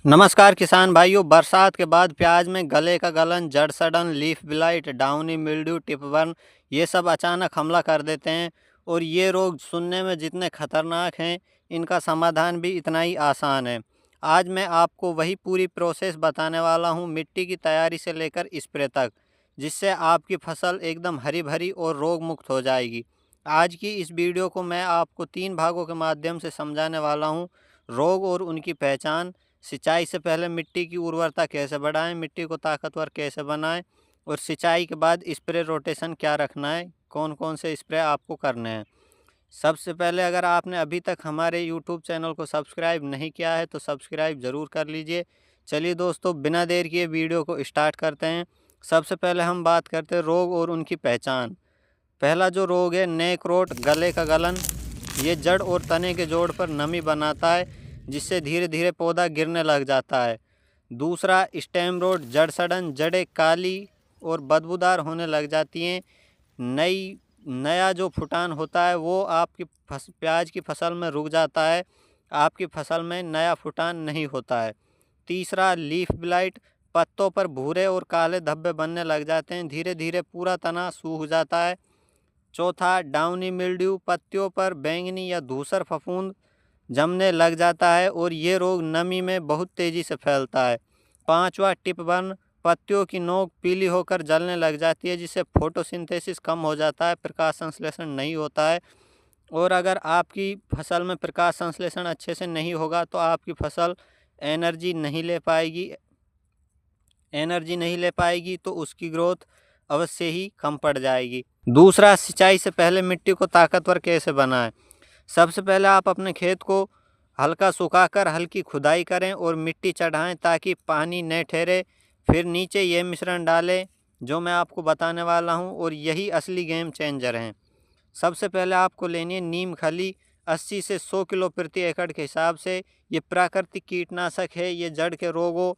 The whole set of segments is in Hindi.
नमस्कार किसान भाइयों। बरसात के बाद प्याज में गले का गलन, जड़ सड़न, लीफ ब्लाइट, डाउनी मिल्ड्यू, टिपबर्न ये सब अचानक हमला कर देते हैं। और ये रोग सुनने में जितने खतरनाक हैं, इनका समाधान भी इतना ही आसान है। आज मैं आपको वही पूरी प्रोसेस बताने वाला हूँ, मिट्टी की तैयारी से लेकर स्प्रे तक, जिससे आपकी फसल एकदम हरी भरी और रोग मुक्त हो जाएगी। आज की इस वीडियो को मैं आपको 3 भागों के माध्यम से समझाने वाला हूँ। रोग और उनकी पहचान, सिंचाई से पहले मिट्टी की उर्वरता कैसे बढ़ाएं, मिट्टी को ताकतवर कैसे बनाएं, और सिंचाई के बाद स्प्रे रोटेशन क्या रखना है, कौन कौन से स्प्रे आपको करने हैं। सबसे पहले, अगर आपने अभी तक हमारे यूट्यूब चैनल को सब्सक्राइब नहीं किया है तो सब्सक्राइब ज़रूर कर लीजिए। चलिए दोस्तों, बिना देर किए वीडियो को स्टार्ट करते हैं। सबसे पहले हम बात करते हैं रोग और उनकी पहचान। पहला जो रोग है, नेक रोट, गले का गलन। ये जड़ और तने के जोड़ पर नमी बनाता है, जिससे धीरे धीरे पौधा गिरने लग जाता है। दूसरा, स्टेम रोट, जड़ सड़न, जड़ें काली और बदबूदार होने लग जाती हैं। नया जो फुटान होता है वो आपकी प्याज की फसल में रुक जाता है, आपकी फसल में नया फुटान नहीं होता है। तीसरा, लीफ ब्लाइट, पत्तों पर भूरे और काले धब्बे बनने लग जाते हैं, धीरे धीरे पूरा तना सूख जाता है। चौथा, डाउनी मिल्ड्यू, पत्तियों पर बैंगनी या धूसर फफूंद जमने लग जाता है और ये रोग नमी में बहुत तेज़ी से फैलता है। पांचवा, टिपबर्न, पत्तियों की नोक पीली होकर जलने लग जाती है, जिससे फोटोसिंथेसिस कम हो जाता है, प्रकाश संश्लेषण नहीं होता है। और अगर आपकी फसल में प्रकाश संश्लेषण अच्छे से नहीं होगा तो आपकी फसल एनर्जी नहीं ले पाएगी तो उसकी ग्रोथ अवश्य ही कम पड़ जाएगी। दूसरा, सिंचाई से पहले मिट्टी को ताकतवर कैसे बनाएं। सबसे पहले आप अपने खेत को हल्का सुखाकर हल्की खुदाई करें और मिट्टी चढ़ाएं ताकि पानी न ठहरे। फिर नीचे ये मिश्रण डालें जो मैं आपको बताने वाला हूं, और यही असली गेम चेंजर हैं। सबसे पहले आपको लेनी है नीम खली, 80 से 100 किलो प्रति एकड़ के हिसाब से। ये प्राकृतिक कीटनाशक है, ये जड़ के रोगों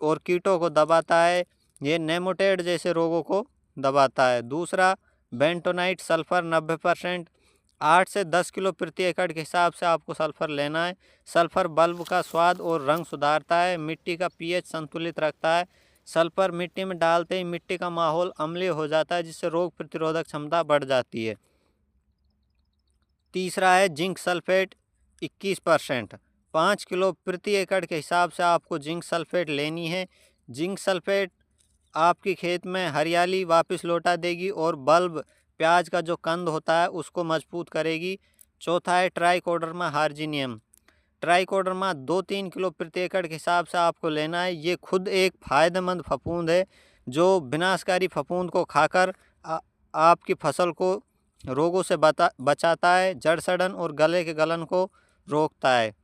और कीटों को दबाता है, ये नेमाटोड जैसे रोगों को दबाता है। दूसरा, बेंटोनाइट सल्फर 90%, 8 से 10 किलो प्रति एकड़ के हिसाब से आपको सल्फर लेना है। सल्फर बल्ब का स्वाद और रंग सुधारता है, मिट्टी का पीएच संतुलित रखता है। सल्फर मिट्टी में डालते ही मिट्टी का माहौल अम्लीय हो जाता है, जिससे रोग प्रतिरोधक क्षमता बढ़ जाती है। तीसरा है जिंक सल्फेट 21%, 5 किलो प्रति एकड़ के हिसाब से आपको जिंक सल्फेट लेनी है। जिंक सल्फेट आपकी खेत में हरियाली वापस लौटा देगी और बल्ब, प्याज का जो कंद होता है उसको मजबूत करेगी। चौथा है ट्राइकोडर्मा हार्जिनियम। ट्राइकोडर्मा 2-3 किलो प्रति एकड़ के हिसाब से आपको लेना है। ये खुद एक फ़ायदेमंद फफूंद है जो विनाशकारी फफूंद को खाकर आपकी फसल को रोगों से बचाता है, जड़ सड़न और गले के गलन को रोकता है।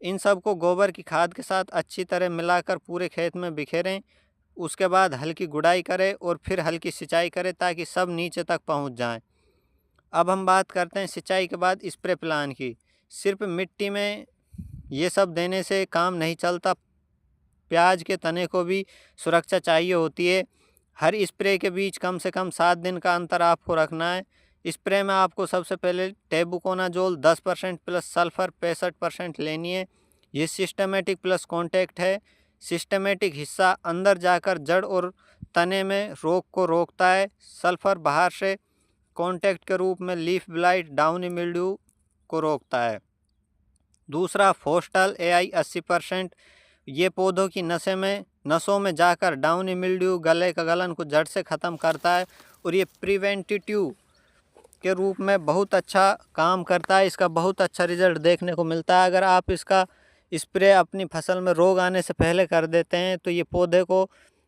इन सब को गोबर की खाद के साथ अच्छी तरह मिलाकर पूरे खेत में बिखेरें। उसके बाद हल्की गुड़ाई करें और फिर हल्की सिंचाई करें ताकि सब नीचे तक पहुंच जाएं। अब हम बात करते हैं सिंचाई के बाद स्प्रे प्लान की। सिर्फ मिट्टी में ये सब देने से काम नहीं चलता, प्याज के तने को भी सुरक्षा चाहिए होती है। हर स्प्रे के बीच कम से कम 7 दिन का अंतर आपको रखना है। स्प्रे में आपको सबसे पहले टेबुकोनाजोल 10% प्लस सल्फर 65% लेनी है। ये सिस्टमेटिक प्लस कॉन्टैक्ट है। सिस्टमेटिक हिस्सा अंदर जाकर जड़ और तने में रोग को रोकता है। सल्फर बाहर से कॉन्टैक्ट के रूप में लीफ ब्लाइट, डाउनी मिल्ड्यू को रोकता है। दूसरा, फोस्टल AI 80%, ये पौधों की नसों में जाकर डाउनी मिल्ड्यू, गले का गलन को जड़ से ख़त्म करता है और ये प्रिवेंटिव के रूप में बहुत अच्छा काम करता है। इसका बहुत अच्छा रिजल्ट देखने को मिलता है। अगर आप इसका स्प्रे अपनी फसल में रोग आने से पहले कर देते हैं तो ये पौधे को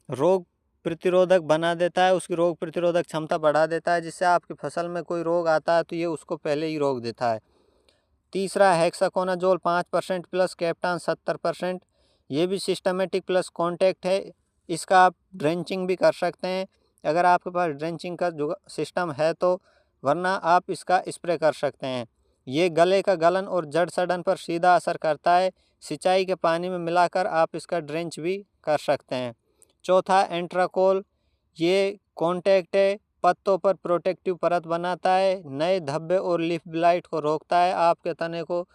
रोग प्रतिरोधक बना देता है, उसकी रोग प्रतिरोधक क्षमता बढ़ा देता है, जिससे आपकी फसल में कोई रोग आता है तो ये उसको पहले ही रोक देता है। तीसरा, हेक्साकोनाजोल 5% प्लस कैप्टान 70%, ये भी सिस्टमेटिक प्लस कॉन्टैक्ट है। इसका आप ड्रेंचिंग भी कर सकते हैं अगर आपके पास ड्रेंचिंग का जो सिस्टम है तो, वरना आप इसका स्प्रे कर सकते हैं। ये गले का गलन और जड़ सड़न पर सीधा असर करता है। सिंचाई के पानी में मिलाकर आप इसका ड्रेंच भी कर सकते हैं। चौथा, एंट्राकोल, ये कॉन्टैक्ट है, पत्तों पर प्रोटेक्टिव परत बनाता है, नए धब्बे और लीफ ब्लाइट को रोकता है। आपके तने को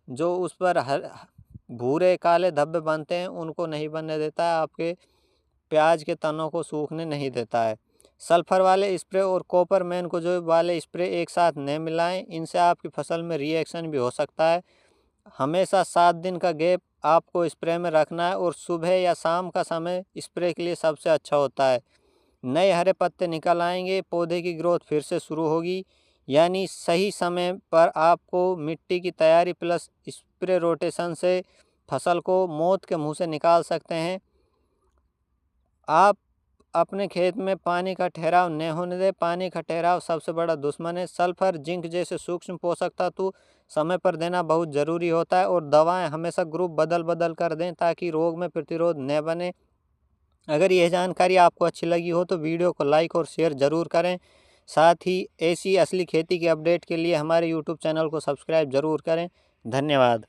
जो उस पर भूरे काले धब्बे बनते हैं उनको नहीं बनने देता है, आपके प्याज के तनों को सूखने नहीं देता है। सल्फर वाले स्प्रे और कॉपर मैनकोजेब वाले स्प्रे एक साथ न मिलाएं, इनसे आपकी फसल में रिएक्शन भी हो सकता है। हमेशा 7 दिन का गैप आपको स्प्रे में रखना है और सुबह या शाम का समय स्प्रे के लिए सबसे अच्छा होता है। नए हरे पत्ते निकल आएंगे, पौधे की ग्रोथ फिर से शुरू होगी। यानी सही समय पर आपको मिट्टी की तैयारी प्लस स्प्रे रोटेशन से फसल को मौत के मुंह से निकाल सकते हैं। आप अपने खेत में पानी का ठहराव न होने दें। पानी का ठहराव सबसे बड़ा दुश्मन है। सल्फर, जिंक जैसे सूक्ष्म पोषक तत्व समय पर देना बहुत ज़रूरी होता है और दवाएं हमेशा ग्रुप बदल बदल कर दें ताकि रोग में प्रतिरोध न बने। अगर यह जानकारी आपको अच्छी लगी हो तो वीडियो को लाइक और शेयर ज़रूर करें। साथ ही ऐसी असली खेती की अपडेट के लिए हमारे यूट्यूब चैनल को सब्सक्राइब ज़रूर करें। धन्यवाद।